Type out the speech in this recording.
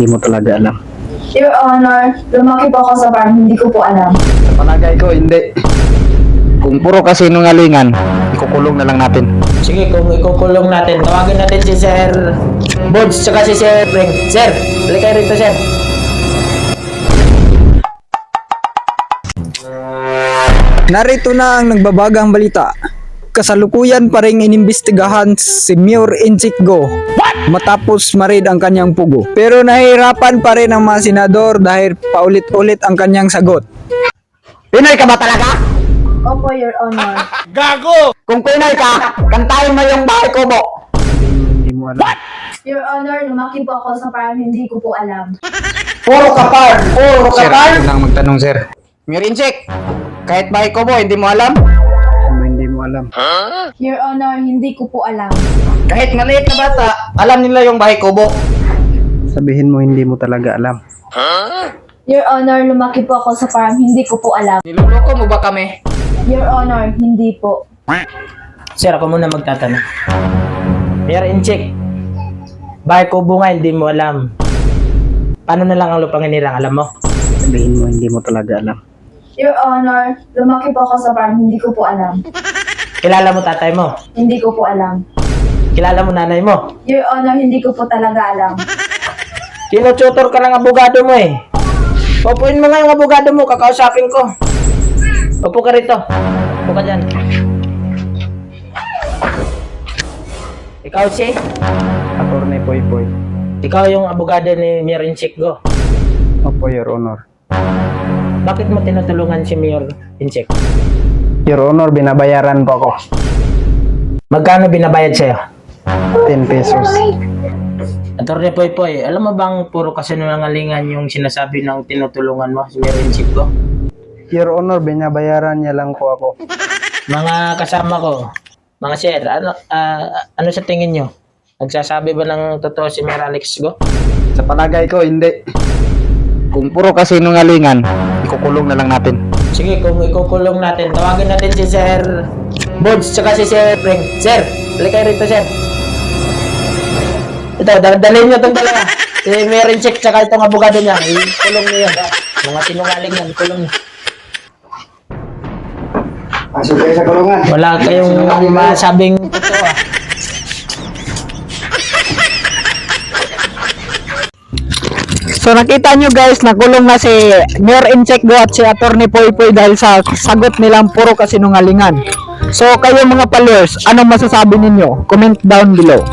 Hindi mo talaga alam. Your Honor, lumaki po ako sa farm, hindi ko po alam. Sa palagay ko, hindi. Kung puro kasi nungalingan, ikukulong na lang natin. Sige, kung ikukulong natin, tawagin natin si Sir Bods tsaka si Sir Frank. Sir, balik kayo rito, Sir. Narito na ang nagbabagang balita. Kasalukuyan pa ring inimbestigahan si Mayor Inchik Go matapos marid ang kanyang pugo. Pero nahihirapan pa rin ang mga senador dahil paulit-ulit ang kanyang sagot. Pinoy ka ba talaga? Opo, Your Honor. Kung Pinoy ka, kantahin mo yung bahay kubo. Hindi mo alam. Your Honor, lumaki po ako sa farm, hindi ko po alam. Puro kapar! Puro kapar! Sir, ako magtanong, sir. Mayor Inchik, kahit bahay kubo, hindi mo alam? Hindi mo alam. Your Honor, hindi ko po alam. Kahit maliit na bata, alam nila yung bahay kubo. Sabihin mo hindi mo talaga alam. Your Honor, lumaki po ako sa farm, hindi ko po alam. Niloloko mo ba kami? Your Honor, hindi po. Sir, ako muna magtatanong. Mayor Inchik, bahay kubo nga, hindi mo alam. Paano na lang ang lupang inirang, alam mo? Sabihin mo hindi mo talaga alam. Your Honor, lumaki po ako sa farm, hindi ko po alam. Kilala mo tatay mo? Hindi ko po alam. Kilala mo nanay mo? Your Honor, hindi ko po talaga alam. Tinututor ka ng abogado mo eh. Pupuin mo nga yung abogado mo, kakausapin ko. Upo ka rito. Upo ka dyan. Ikaw si? Attorney Poy Poy. Ikaw yung abogado ni Mayor Inchik Go. Opo, Your Honor. Bakit mo tinutulungan si Mayor Inchik? Your Honor, binabayaran po ako. Magkano binabayad sa'yo? 10 pesos. Attorney Poy Poy, alam mo bang puro kasinungalingan yung sinasabi ng tinutulungan mo si Mayor Inchik Go? Your Honor, binabayaran niya lang po ako. Mga kasama ko, mga sir, ano sa tingin nyo? Nagsasabi ba ng totoo si Mayor Alex Go? Sa palagay ko, hindi. Kung puro kasi nungalingan, ikukulong na lang natin. Sige, kung ikukulong natin, tawagin natin si Sir Bods tsaka si Sir Frank. Sir, balik kayo rito, Sir. Ito, dalhin nyo itong dalawa. Si Mayor Inchik tsaka itong abogado niya. Ikulong niyo yan. Mga sinungaling yan, ikulong niyo. Pasok kayo sa kulungan. Wala kayong masabing totoo ah. So nakita nyo guys, nakulong na si Mayor Inchik Go at si Attorney Poy Poy dahil sa sagot nilang puro kasinungalingan. So kayo mga followers, anong masasabi ninyo? Comment down below.